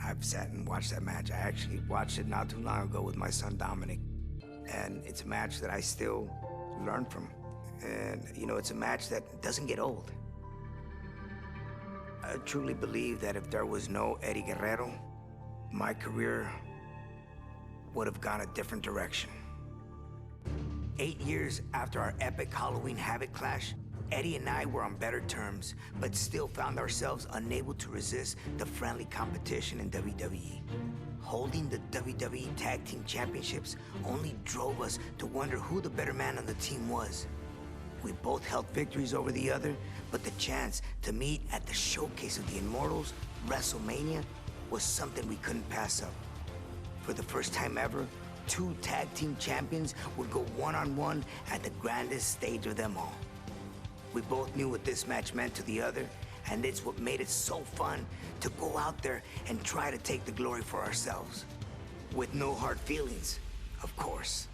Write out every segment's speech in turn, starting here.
I've sat and watched that match. I actually watched it not too long ago with my son Dominic. And it's a match that I still learn from. And, you know, it's a match that doesn't get old. I truly believe that if there was no Eddie Guerrero, my career would have gone a different direction. 8 years after our epic Halloween Havoc clash, Eddie and I were on better terms, but still found ourselves unable to resist the friendly competition in WWE. Holding the WWE Tag Team Championships only drove us to wonder who the better man on the team was. We both held victories over the other, but the chance to meet at the showcase of the Immortals, WrestleMania, was something we couldn't pass up. For the first time ever, two tag team champions would go one-on-one at the grandest stage of them all. We both knew what this match meant to the other, and it's what made it so fun to go out there and try to take the glory for ourselves. With no hard feelings, of course.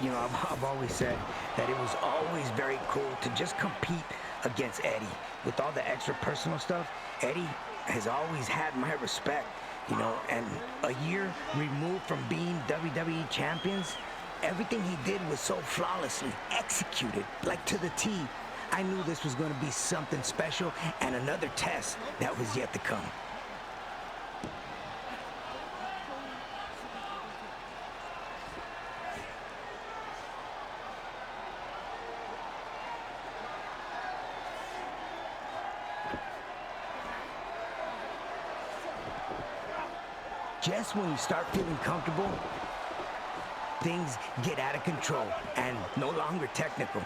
You know, I've always said that it was always very cool to just compete against Eddie. With all the extra personal stuff, Eddie has always had my respect, you know, and a year removed from being WWE champions, everything he did was so flawlessly executed, like to the T. I knew this was going to be something special and another test that was yet to come. Just when you start feeling comfortable, things get out of control and no longer technical.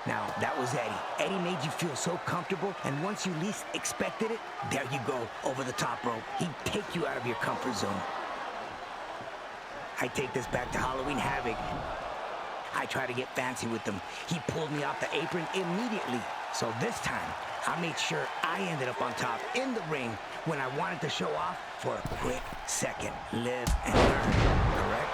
Now, that was Eddie. Eddie made you feel so comfortable, and once you least expected it, there you go, over the top rope. He'd take you out of your comfort zone. I take this back to Halloween Havoc. I try to get fancy with him. He pulled me off the apron immediately. So this time, I made sure I ended up on top in the ring when I wanted to show off for a quick second. Live and learn, correct?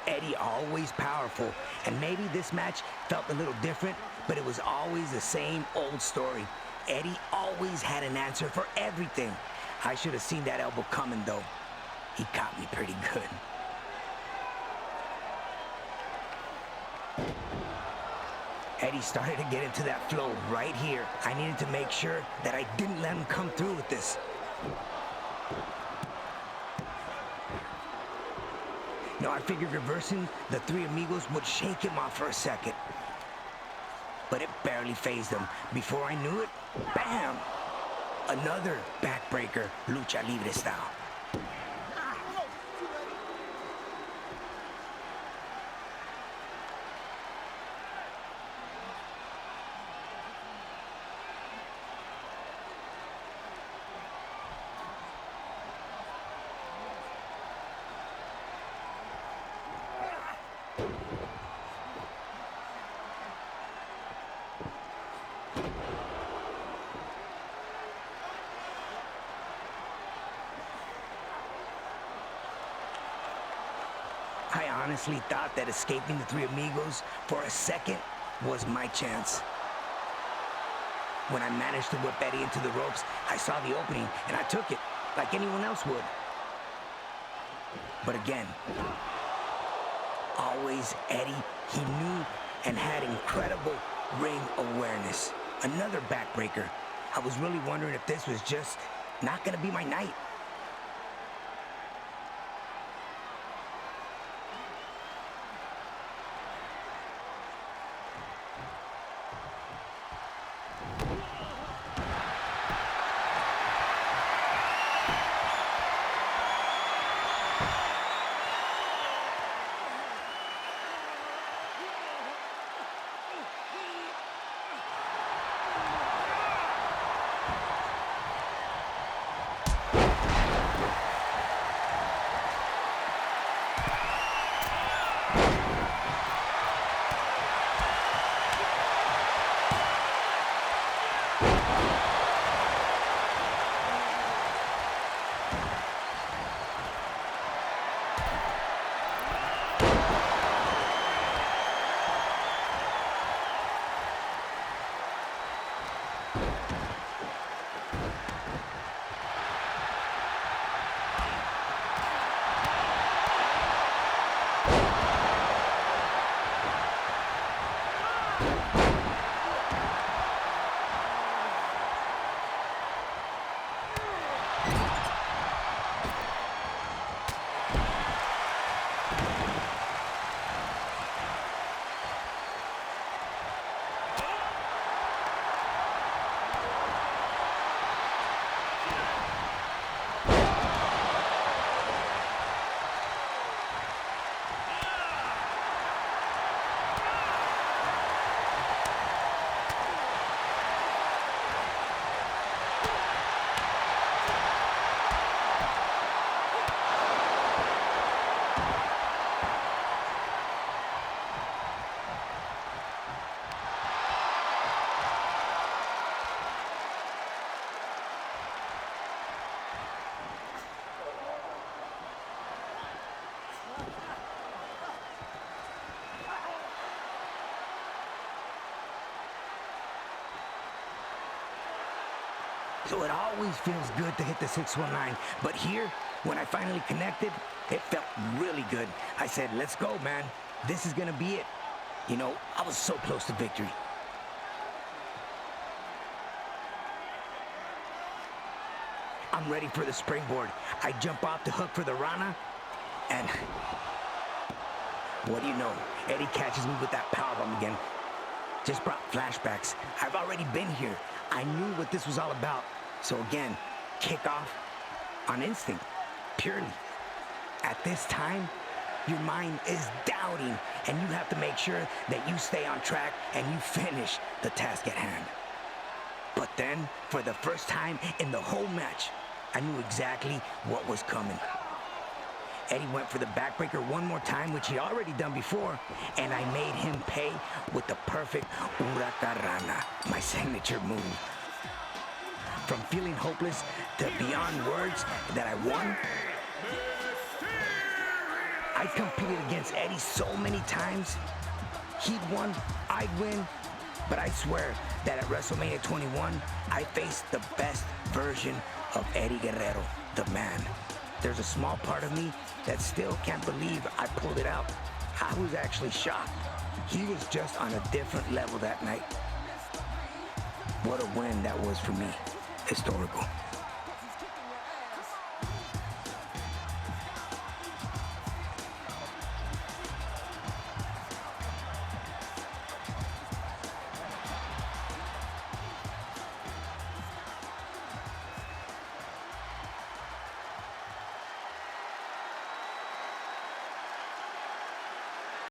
Eddie always powerful, and maybe this match felt a little different, but it was always the same old story. Eddie always had an answer for everything. I should have seen that elbow coming, though. He caught me pretty good. Eddie started to get into that flow right here. I needed to make sure that I didn't let him come through with this. No, I figured reversing the Three Amigos would shake him off for a second. But it barely fazed him. Before I knew it, bam! Another backbreaker, lucha libre style. I honestly thought that escaping the Three Amigos for a second was my chance. When I managed to whip Eddie into the ropes, I saw the opening and I took it like anyone else would. But again, always Eddie, he knew and had incredible ring awareness. Another backbreaker. I was really wondering if this was just not gonna be my night. So it always feels good to hit the 619. But here, when I finally connected, it felt really good. I said, let's go, man. This is gonna be it. You know, I was so close to victory. I'm ready for the springboard. I jump off the hook for the Rana, and what do you know? Eddie catches me with that powerbomb again. Just brought flashbacks. I've already been here. I knew what this was all about. So again, kick off on instinct, purely. At this time, your mind is doubting, and you have to make sure that you stay on track and you finish the task at hand. But then, for the first time in the whole match, I knew exactly what was coming. Eddie went for the backbreaker one more time, which he already done before, and I made him pay with the perfect Huracarana, my signature move. From feeling hopeless to beyond words that I won. I competed against Eddie so many times. He'd won, I'd win, but I swear that at WrestleMania 21, I faced the best version of Eddie Guerrero, the man. There's a small part of me that still can't believe I pulled it out. I was actually shocked. He was just on a different level that night. What a win that was for me. Historical.